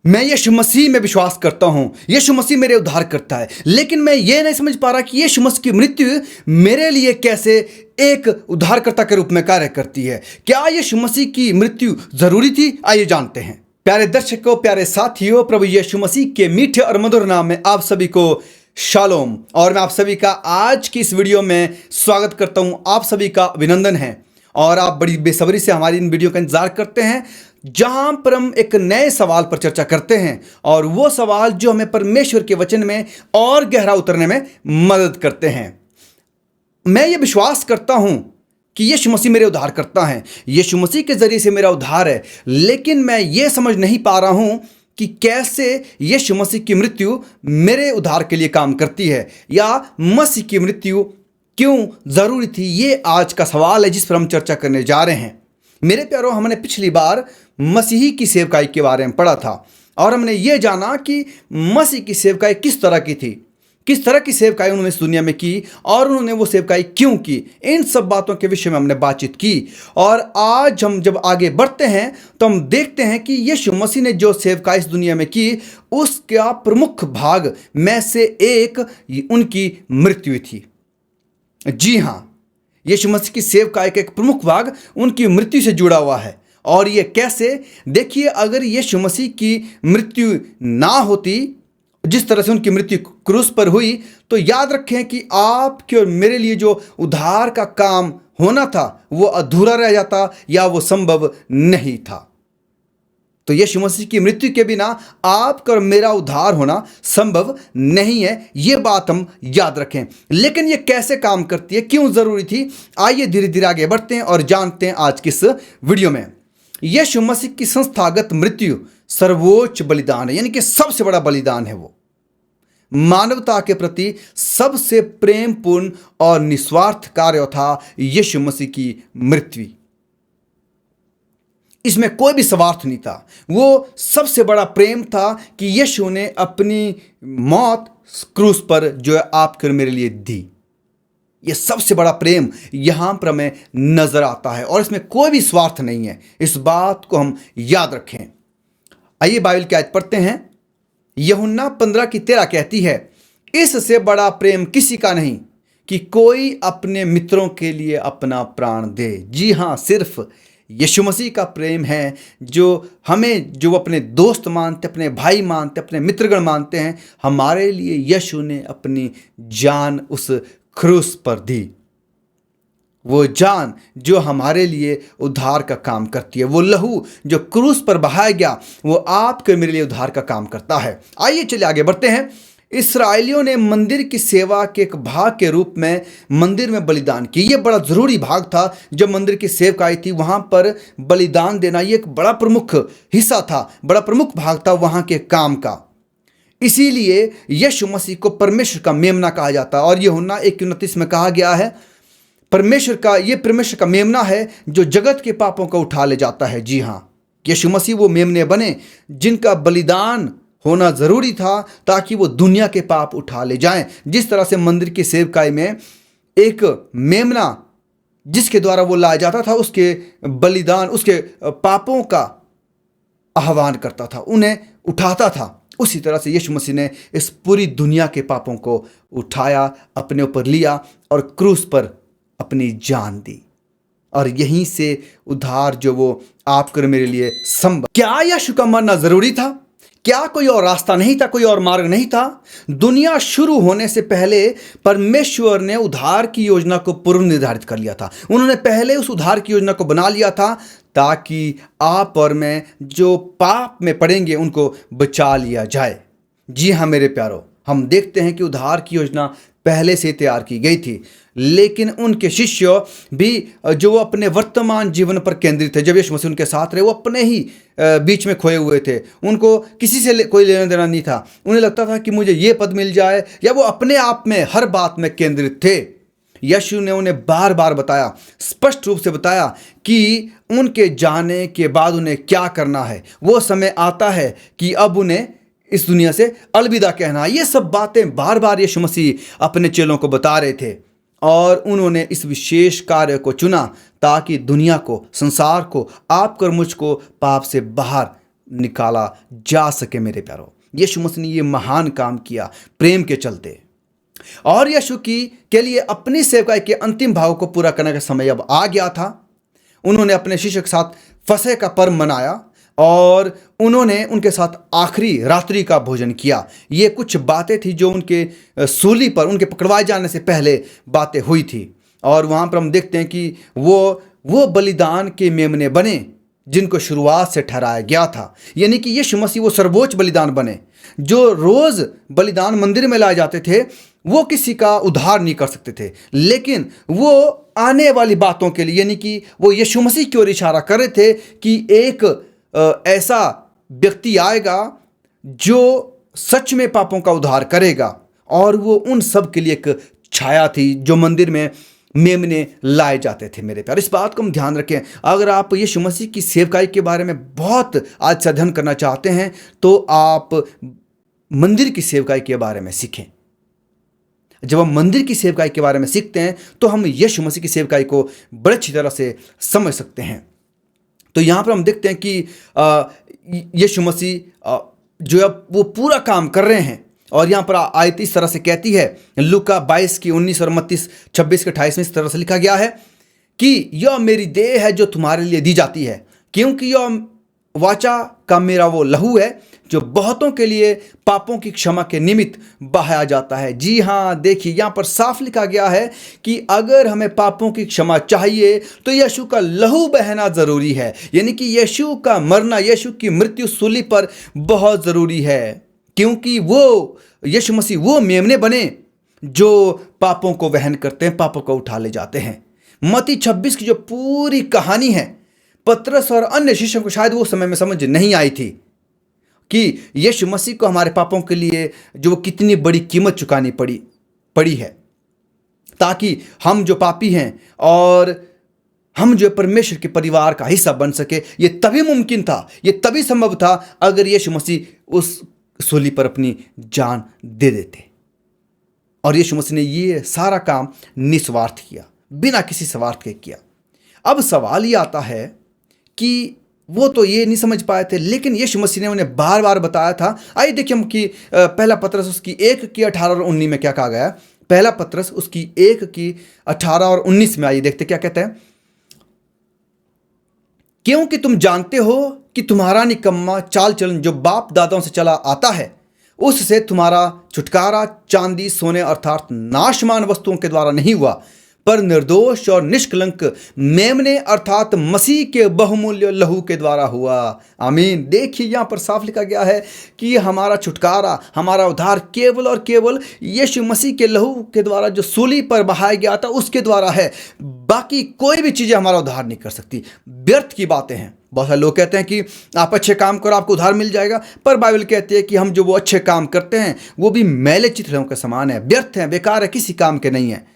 मैं यीशु मसीह में विश्वास करता हूं, यीशु मसीह मेरे उद्धार करता है, लेकिन मैं ये नहीं समझ पा रहा कि यीशु मसीह की मृत्यु मेरे लिए कैसे एक उद्धारकर्ता के रूप में कार्य करती है। क्या यीशु मसीह की मृत्यु जरूरी थी? आइए जानते हैं। प्यारे दर्शकों, प्यारे साथियों, प्रभु यीशु मसीह के मीठे और मधुर नाम में आप सभी को शालोम। और मैं आप सभी का आज की इस वीडियो में स्वागत करता हूं। आप सभी का अभिनंदन है और आप बड़ी बेसब्री से हमारी इन वीडियो का इंतजार करते हैं, जहां पर हम एक नए सवाल पर चर्चा करते हैं, और वो सवाल जो हमें परमेश्वर के वचन में और गहरा उतरने में मदद करते हैं। मैं ये विश्वास करता हूं कि यीशु मसीह मेरे उद्धार करता है, यीशु मसीह के जरिए से मेरा उद्धार है, लेकिन मैं ये समझ नहीं पा रहा हूं कि कैसे यीशु मसीह की मृत्यु मेरे उद्धार के लिए काम करती है, या मसीह की मृत्यु क्यों जरूरी थी। ये आज का सवाल है जिस पर हम चर्चा करने जा रहे हैं। मेरे प्यारों, हमने पिछली बार मसीही की सेवकाई के बारे में पढ़ा था और हमने ये जाना कि मसीह की सेवकाई किस तरह की थी, किस तरह की सेवकाई उन्होंने इस दुनिया में की और उन्होंने वो सेवकाई क्यों की। इन सब बातों के विषय में हमने बातचीत की। और आज हम जब आगे बढ़ते हैं तो हम देखते हैं कि यीशु मसीह ने जो सेवकाई इस दुनिया में की, उसका प्रमुख भाग में से एक उनकी मृत्यु थी। जी हाँ, यीशु मसीह की सेवकाई का एक प्रमुख भाग उनकी मृत्यु से जुड़ा हुआ है। और ये कैसे? देखिए, अगर यीशु मसीह की मृत्यु ना होती, जिस तरह से उनकी मृत्यु क्रूस पर हुई, तो याद रखें कि आपके और मेरे लिए जो उद्धार का काम होना था वो अधूरा रह जाता या वो संभव नहीं था। तो यीशु मसीह की मृत्यु के बिना आपका और मेरा उद्धार होना संभव नहीं है। ये बात हम याद रखें। लेकिन ये कैसे काम करती है, क्यों जरूरी थी? आइए धीरे धीरे आगे बढ़ते हैं और जानते हैं आज किस वीडियो में। यीशु मसीह की संस्थागत मृत्यु सर्वोच्च बलिदान है, यानी कि सबसे बड़ा बलिदान है। वो मानवता के प्रति सबसे प्रेमपूर्ण और निस्वार्थ कार्य था यीशु मसीह की मृत्यु। इसमें कोई भी स्वार्थ नहीं था। वो सबसे बड़ा प्रेम था कि यीशु ने अपनी मौत क्रूस पर जो है आपके और मेरे लिए दी। ये सबसे बड़ा प्रेम यहां पर हमें नजर आता है और इसमें कोई भी स्वार्थ नहीं है। इस बात को हम याद रखें। आइए बाइबल की आयत पढ़ते हैं। यूहन्ना 15:13 कहती है, इससे बड़ा प्रेम किसी का नहीं कि कोई अपने मित्रों के लिए अपना प्राण दे। जी हां, सिर्फ यीशु मसीह का प्रेम है जो हमें, जो अपने दोस्त मानते, अपने भाई मानते, अपने मित्रगण मानते हैं, हमारे लिए यीशु ने अपनी जान उस क्रूस पर दी। वो जान जो हमारे लिए उद्धार का काम करती है, वो लहू जो क्रूस पर बहाया गया, वो आपके मेरे लिए उद्धार का काम करता है। आइए चलिए आगे बढ़ते हैं। इसराइलियों ने मंदिर की सेवा के एक भाग के रूप में मंदिर में बलिदान की। ये बड़ा जरूरी भाग था। जब मंदिर की सेवकाई थी, वहां पर बलिदान देना ये एक बड़ा प्रमुख हिस्सा था, बड़ा प्रमुख भाग था वहां के काम का। इसीलिए यीशु मसीह को परमेश्वर का मेमना कहा जाता है। और यूहन्ना 1:29 में कहा गया है, परमेश्वर का मेमना है जो जगत के पापों को उठा ले जाता है। जी हाँ, यीशु मसीह वो मेमने बने जिनका बलिदान होना जरूरी था ताकि वो दुनिया के पाप उठा ले जाएं। जिस तरह से मंदिर की सेवकाई में एक मेमना जिसके द्वारा वो लाया जाता था, उसके बलिदान, उसके पापों का आह्वान करता था, उन्हें उठाता था, उसी तरह से यीशु मसीह ने इस पूरी दुनिया के पापों को उठाया, अपने ऊपर लिया और क्रूस पर अपनी जान दी। और यहीं से उद्धार जो वो आपके मेरे लिए संभव। क्या यीशु का मरना जरूरी था? क्या कोई और रास्ता नहीं था, कोई और मार्ग नहीं था? दुनिया शुरू होने से पहले परमेश्वर ने उद्धार की योजना को पूर्व निर्धारित कर लिया था। उन्होंने पहले उस उद्धार की योजना को बना लिया था ताकि आप और मैं जो पाप में पड़ेंगे उनको बचा लिया जाए। जी हाँ मेरे प्यारों, हम देखते हैं कि उद्धार की योजना पहले से तैयार की गई थी, लेकिन उनके शिष्य भी जो अपने वर्तमान जीवन पर केंद्रित थे, जब यीशु मसीह उनके साथ रहे, वो अपने ही बीच में खोए हुए थे। उनको किसी से कोई लेना देना नहीं था। उन्हें लगता था कि मुझे ये पद मिल जाए, या वो अपने आप में हर बात में केंद्रित थे। यीशु ने उन्हें बार बार बताया, स्पष्ट रूप से बताया कि उनके जाने के बाद उन्हें क्या करना है। वो समय आता है कि अब उन्हें इस दुनिया से अलविदा कहना। ये सब बातें बार बार यीशु मसीह अपने चेलों को बता रहे थे और उन्होंने इस विशेष कार्य को चुना ताकि दुनिया को, संसार को, आपको और मुझको पाप से बाहर निकाला जा सके। मेरे प्यारो, यीशु मसीह ने ये महान काम किया प्रेम के चलते। और यीशु की के लिए अपनी सेवकाई के अंतिम भाव को पूरा करने का समय अब आ गया था। उन्होंने अपने शिष्यों के साथ फसह का पर्व मनाया और उन्होंने उनके साथ आखिरी रात्रि का भोजन किया। ये कुछ बातें थी जो उनके सूली पर, उनके पकड़वाए जाने से पहले बातें हुई थी। और वहाँ पर हम देखते हैं कि वो बलिदान के मेमने बने जिनको शुरुआत से ठहराया गया था। यानी कि यीशु मसीह वो सर्वोच्च बलिदान बने। जो रोज़ बलिदान मंदिर में लाए जाते थे वो किसी का उद्धार नहीं कर सकते थे, लेकिन वो आने वाली बातों के लिए, यानी कि वो यीशु मसीह की ओर इशारा कर रहे थे कि एक ऐसा व्यक्ति आएगा जो सच में पापों का उद्धार करेगा। और वो उन सब के लिए एक छाया थी जो मंदिर में मेमने लाए जाते थे। मेरे प्यार, इस बात को हम ध्यान रखें। अगर आप यीशु मसीह की सेवकाई के बारे में बहुत आज से अध्ययन करना चाहते हैं तो आप मंदिर की सेवकाई के बारे में सीखें। जब हम मंदिर की सेवकाई के बारे में सीखते हैं तो हम यीशु मसीह की सेवकाई को बड़ी अच्छी तरह से समझ सकते हैं। तो यहाँ पर हम देखते हैं कि यीशु मसीह जो अब वो पूरा काम कर रहे हैं। और यहाँ पर आयत इस तरह से कहती है, लूका 22 की 19 और मत्ती 26 के 28 में इस तरह से लिखा गया है कि यह मेरी देह है जो तुम्हारे लिए दी जाती है, क्योंकि यह वाचा का मेरा वो लहू है जो बहुतों के लिए पापों की क्षमा के निमित्त बहाया जाता है। जी हाँ, देखिए यहाँ पर साफ लिखा गया है कि अगर हमें पापों की क्षमा चाहिए तो यीशु का लहू बहना ज़रूरी है। यानी कि यीशु का मरना, यीशु की मृत्यु सूली पर बहुत ज़रूरी है, क्योंकि वो यीशु मसीह वो मेमने बने जो पापों को वहन करते हैं, पापों को उठा ले जाते हैं। मत्ती 26 की जो पूरी कहानी है, पतरस और अन्य शिष्यों को शायद वो समय में समझ नहीं आई थी कि यीशु मसीह को हमारे पापों के लिए जो कितनी बड़ी कीमत चुकानी पड़ी है, ताकि हम जो पापी हैं और हम जो परमेश्वर के परिवार का हिस्सा बन सके। ये तभी मुमकिन था, ये तभी संभव था अगर यीशु मसीह उस सूली पर अपनी जान दे देते। और यीशु मसीह ने ये सारा काम निस्वार्थ किया, बिना किसी स्वार्थ के किया। अब सवाल ये आता है कि वो तो ये नहीं समझ पाए थे, लेकिन यीशु मसीह ने उन्हें बार बार बताया था। आइए देखिए हम कि पहला पतरस उसकी 1 की 18 और 19 में क्या कहा गया है। पहला पतरस उसकी 1 की 18 और 19 में आइए देखते क्या कहते हैं। क्योंकि तुम जानते हो कि तुम्हारा निकम्मा चाल चलन जो बाप दादाओं से चला आता है, उससे तुम्हारा छुटकारा चांदी सोने अर्थात नाशमान वस्तुओं के द्वारा नहीं हुआ, पर निर्दोष और निष्कलंक मेमने अर्थात मसीह के बहुमूल्य लहू के द्वारा हुआ। आमीन। देखिए यहाँ पर साफ लिखा गया है कि हमारा छुटकारा, हमारा उद्धार केवल और केवल यीशु मसीह के लहू के द्वारा जो सूली पर बहाया गया था उसके द्वारा है। बाकी कोई भी चीज़ें हमारा उद्धार नहीं कर सकती। व्यर्थ की बातें हैं। बहुत सारे लोग कहते हैं कि आप अच्छे काम करो आपको उद्धार मिल जाएगा, पर बाइबल कहती है कि हम जो वो अच्छे काम करते हैं वो भी मैले चित्रों के समान है, व्यर्थ हैं, बेकार है, किसी काम के नहीं है।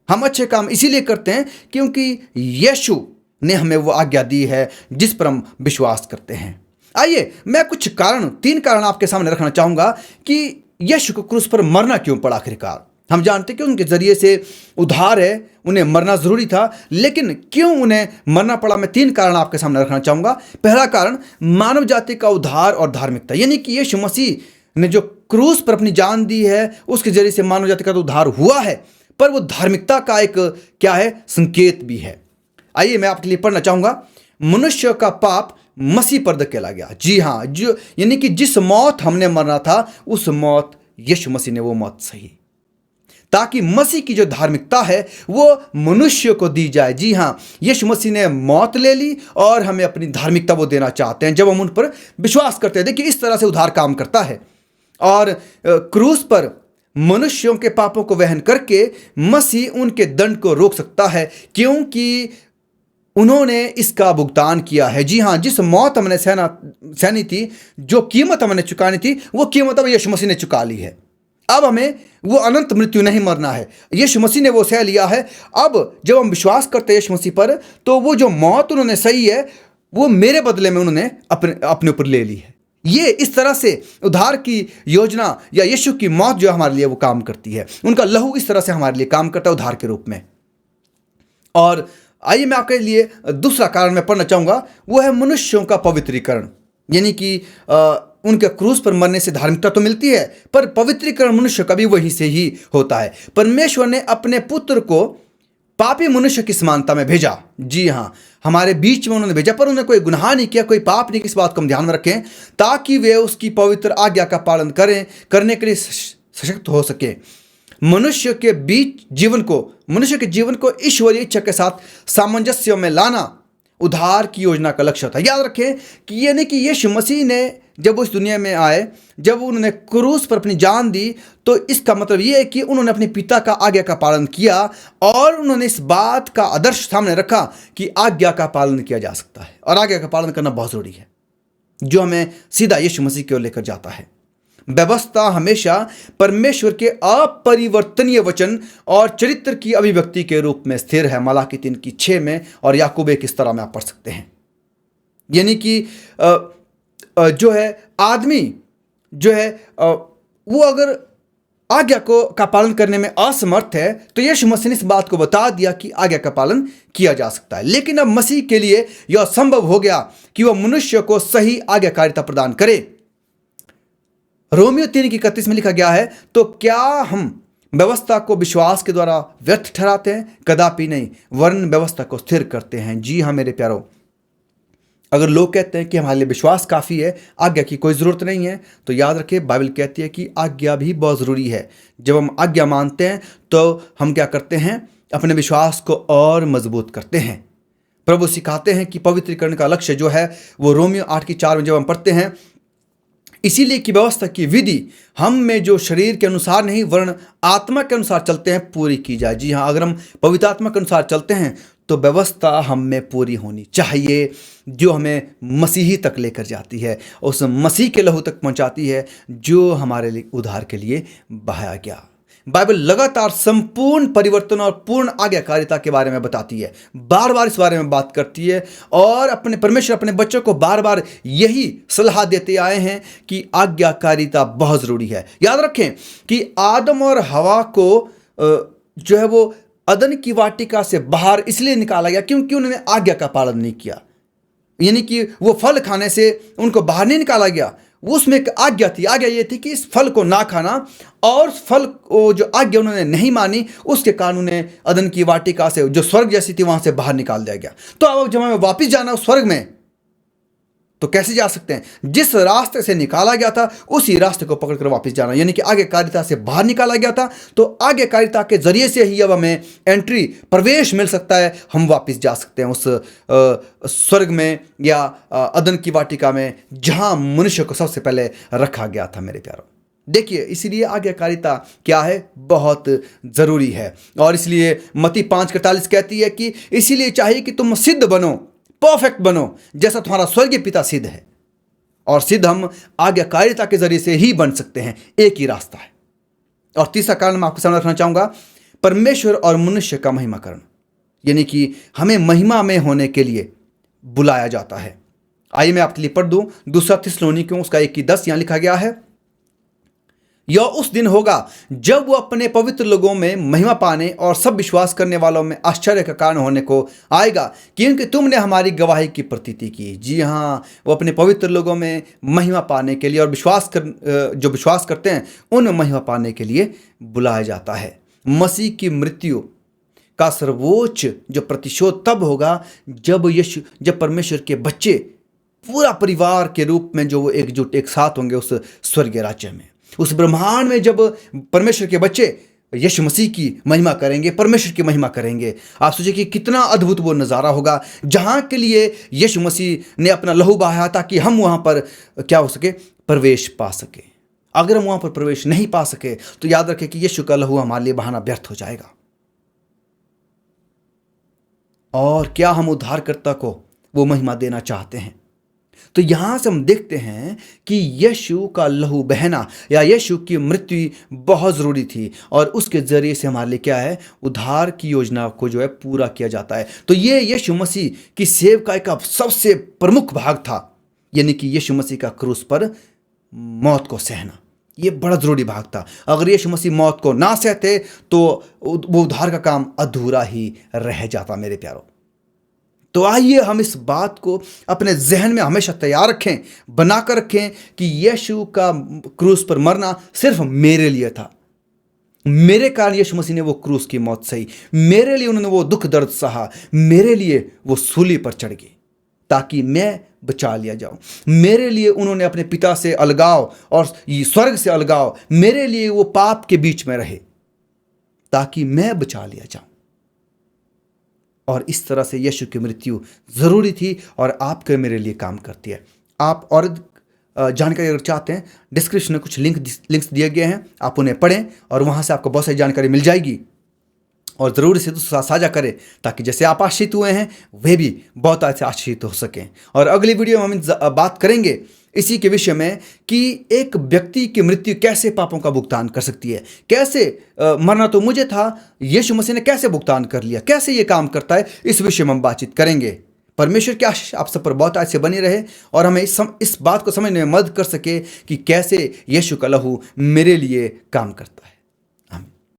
हम अच्छे काम इसीलिए करते हैं क्योंकि यीशु ने हमें वो आज्ञा दी है जिस पर हम विश्वास करते हैं। आइए मैं कुछ कारण, 3 कारण आपके सामने रखना चाहूँगा कि यीशु को क्रूस पर मरना क्यों पड़ा। आखिरकार हम जानते हैं कि उनके जरिए से उद्धार है, उन्हें मरना जरूरी था, लेकिन क्यों उन्हें मरना पड़ा, मैं 3 कारण आपके सामने रखना चाहूँगा। पहला कारण मानव जाति का उद्धार और धार्मिकता, यानी कि यीशु मसीह ने जो क्रूस पर अपनी जान दी है उसके जरिए से मानव जाति का तो उद्धार हुआ है, पर वो धार्मिकता का एक क्या है, संकेत भी है। आइए मैं आपके लिए पढ़ना चाहूंगा। मनुष्य का पाप मसीह पर धकेला गया। जी हाँ, जो यानी कि जिस मौत हमने मरना था उस मौत यीशु मसीह ने वो मौत सही, ताकि मसीह की जो धार्मिकता है वो मनुष्य को दी जाए। जी हाँ, यीशु मसीह ने मौत ले ली और हमें अपनी धार्मिकता वो देना चाहते हैं जब हम उन पर विश्वास करते हैं। देखिए इस तरह से उद्धार काम करता है। और क्रूस पर मनुष्यों के पापों को वहन करके मसीह उनके दंड को रोक सकता है, क्योंकि उन्होंने इसका भुगतान किया है। जी हाँ, जिस मौत हमने सहनी थी, जो कीमत हमने चुकानी थी, वो कीमत अब यीशु मसीह ने चुका ली है। अब हमें वो अनंत मृत्यु नहीं मरना है, यीशु मसीह ने वो सह लिया है। अब जब हम विश्वास करते हैं यीशु मसीह पर, तो वो जो मौत उन्होंने सही है वो मेरे बदले में उन्होंने अपने ऊपर ले ली है। ये इस तरह से उद्धार की योजना या यीशु की मौत जो हमारे लिए वो काम करती है, उनका लहू इस तरह से हमारे लिए काम करता है उद्धार के रूप में। और आइए मैं आपके लिए दूसरा कारण मैं पढ़ना चाहूँगा, वो है मनुष्यों का पवित्रीकरण। यानी कि उनके क्रूस पर मरने से धार्मिकता तो मिलती है, पर पवित्रीकरण मनुष्य का भी वहीं से ही होता है। परमेश्वर ने अपने पुत्र को पापी मनुष्य की समानता में भेजा। जी हाँ, हमारे बीच में उन्होंने भेजा, पर उन्होंने कोई गुनाह नहीं किया, कोई पाप नहीं किया। इस बात को हम ध्यान में रखें ताकि वे उसकी पवित्र आज्ञा का पालन करने के लिए सशक्त हो सके। मनुष्य के जीवन को ईश्वरीय इच्छा के साथ सामंजस्य में लाना उद्धार की योजना का लक्ष्य था। याद रखें कि ये नहीं कि यीशु मसीह ने जब उस दुनिया में आए, जब उन्होंने क्रूस पर अपनी जान दी, तो इसका मतलब ये है कि उन्होंने अपने पिता का आज्ञा का पालन किया और उन्होंने इस बात का आदर्श सामने रखा कि आज्ञा का पालन किया जा सकता है और आज्ञा का पालन करना बहुत जरूरी है, जो हमें सीधा यीशु मसीह की ओर लेकर जाता है। व्यवस्था हमेशा परमेश्वर के अपरिवर्तनीय वचन और चरित्र की अभिव्यक्ति के रूप में स्थिर है। मलाकी 3:6 में और याकूब 1 इस तरह में आप पढ़ सकते हैं। यानी कि जो है आदमी जो है वो अगर आज्ञा का पालन करने में असमर्थ है, तो यीशु मसीह ने इस बात को बता दिया कि आज्ञा का पालन किया जा सकता है। लेकिन अब मसीह के लिए यह संभव हो गया कि वह मनुष्य को सही आज्ञाकारिता प्रदान करे। रोमियो 3:31 में लिखा गया है, तो क्या हम व्यवस्था को विश्वास के द्वारा व्यर्थ ठहराते हैं? कदापि नहीं, वरन व्यवस्था को स्थिर करते हैं। जी हाँ मेरे प्यारों, अगर लोग कहते हैं कि हमारे लिए विश्वास काफ़ी है, आज्ञा की कोई ज़रूरत नहीं है, तो याद रखें बाइबल कहती है कि आज्ञा भी बहुत ज़रूरी है। जब हम आज्ञा मानते हैं तो हम क्या करते हैं? अपने विश्वास को और मजबूत करते हैं। प्रभु सिखाते हैं कि पवित्रीकरण का लक्ष्य जो है वो रोमियो 8:4 में जब हम पढ़ते हैं, इसीलिए कि व्यवस्था की विधि हम में जो शरीर के अनुसार नहीं वरन आत्मा के अनुसार चलते हैं पूरी की जाए। जी हाँ, अगर हम पवित्र आत्मा के अनुसार चलते हैं तो व्यवस्था हम में पूरी होनी चाहिए, जो हमें मसीही तक लेकर जाती है, उस मसीह के लहू तक पहुंचाती है जो हमारे लिए उद्धार के लिए बहाया गया। बाइबल लगातार संपूर्ण परिवर्तन और पूर्ण आज्ञाकारिता के बारे में बताती है, बार बार इस बारे में बात करती है और परमेश्वर अपने बच्चों को बार बार यही सलाह देते आए हैं कि आज्ञाकारिता बहुत ज़रूरी है। याद रखें कि आदम और हवा को जो है वो अदन की वाटिका से बाहर इसलिए निकाला गया क्योंकि उन्होंने आज्ञा का पालन नहीं किया। यानी कि वो फल खाने से उनको बाहर नहीं निकाला गया, उसमें एक आज्ञा थी। आज्ञा ये थी कि इस फल को ना खाना, और फल जो आज्ञा उन्होंने नहीं मानी उसके कारण उन्हें अदन की वाटिका से जो स्वर्ग जैसी थी वहां से बाहर निकाल दिया गया। तो अब जब हमें वापिस जाना उस स्वर्ग में, तो कैसे जा सकते हैं? जिस रास्ते से निकाला गया था उसी रास्ते को पकड़कर वापस जाना, यानी कि आज्ञाकारिता से बाहर निकाला गया था, तो आज्ञाकारिता के जरिए से ही अब हमें प्रवेश मिल सकता है। हम वापस जा सकते हैं उस स्वर्ग में या अदन की वाटिका में जहां मनुष्य को सबसे पहले रखा गया था। मेरे प्यारों, देखिए, इसीलिए आज्ञाकारिता क्या है? बहुत ज़रूरी है। और इसलिए मत्ती 5:48 कहती है कि इसीलिए चाहिए कि तुम सिद्ध बनो, परफेक्ट बनो, जैसा तुम्हारा स्वर्गीय पिता सिद्ध है। और सिद्ध हम आज्ञाकारिता के जरिए से ही बन सकते हैं, एक ही रास्ता है। और तीसरा कारण मैं आपको सामने रखना चाहूंगा, परमेश्वर और मनुष्य का महिमाकरण, यानी कि हमें महिमा में होने के लिए बुलाया जाता है। आइए मैं आपके लिए पढ़ दूं 2 थिस्सलुनीकियों उसका 1:10, यहां लिखा गया है, यह उस दिन होगा जब वो अपने पवित्र लोगों में महिमा पाने और सब विश्वास करने वालों में आश्चर्य का कारण होने को आएगा, क्योंकि तुमने हमारी गवाही की प्रतीति की। जी हाँ, वो अपने पवित्र लोगों में महिमा पाने के लिए और जो विश्वास करते हैं उनमें महिमा पाने के लिए बुलाया जाता है। मसीह की मृत्यु का सर्वोच्च जो प्रतिशोध तब होगा जब परमेश्वर के बच्चे पूरा परिवार के रूप में जो वो एकजुट एक साथ होंगे उस स्वर्गीय राज्य में, उस ब्रह्मांड में, जब परमेश्वर के बच्चे यीशु मसीह की महिमा करेंगे, परमेश्वर की महिमा करेंगे। आप सोचिए कि कितना अद्भुत वो नज़ारा होगा, जहाँ के लिए यीशु मसीह ने अपना लहू बहाया ताकि हम वहाँ पर क्या हो सके? प्रवेश पा सके। अगर हम वहाँ पर प्रवेश नहीं पा सके तो याद रखें कि यीशु का लहू हमारे लिए बहाना व्यर्थ हो जाएगा। और क्या हम उद्धारकर्ता को वो महिमा देना चाहते हैं? तो यहां से हम देखते हैं कि यीशु का लहू बहना या यीशु की मृत्यु बहुत ज़रूरी थी, और उसके ज़रिए से हमारे लिए क्या है? उद्धार की योजना को जो है पूरा किया जाता है। तो ये यीशु मसीह की सेवकाई का सबसे प्रमुख भाग था, यानी कि यीशु मसीह का क्रूस पर मौत को सहना, ये बड़ा ज़रूरी भाग था। अगर यीशु मसीह मौत को ना सहते तो वो उद्धार का काम अधूरा ही रह जाता। मेरे प्यारों, तो आइए हम इस बात को अपने जहन में हमेशा तैयार रखें, बनाकर रखें कि यीशु का क्रूस पर मरना सिर्फ मेरे लिए था। मेरे कारण यीशु मसीह ने वो क्रूस की मौत सही, मेरे लिए उन्होंने वो दुख दर्द सहा, मेरे लिए वो सूली पर चढ़ गए ताकि मैं बचा लिया जाऊं। मेरे लिए उन्होंने अपने पिता से अलगाव और स्वर्ग से अलगाव, मेरे लिए वो पाप के बीच में रहे ताकि मैं बचा लिया जाऊं। और इस तरह से यीशु की मृत्यु जरूरी थी और आपके मेरे लिए काम करती है। आप और जानकारी अगर चाहते हैं, डिस्क्रिप्शन में कुछ लिंक्स दिए गए हैं, आप उन्हें पढ़ें और वहाँ से आपको बहुत सारी जानकारी मिल जाएगी। और ज़रूर इसे दूसरे साथ साझा करें ताकि जैसे आप आश्रित हुए हैं वे भी बहुत अच्छे आश्रित हो सकें। और अगली वीडियो में हम बात करेंगे इसी के विषय में कि एक व्यक्ति की मृत्यु कैसे पापों का भुगतान कर सकती है, कैसे मरना तो मुझे था, यीशु मसीह ने कैसे भुगतान कर लिया, कैसे ये काम करता है, इस विषय में हम बातचीत करेंगे। परमेश्वर की आशीष आप सब पर बहुत अच्छे बनी रहे और हमें इस बात को समझने में मदद कर सके कि कैसे यीशु का लहू मेरे लिए काम करता है।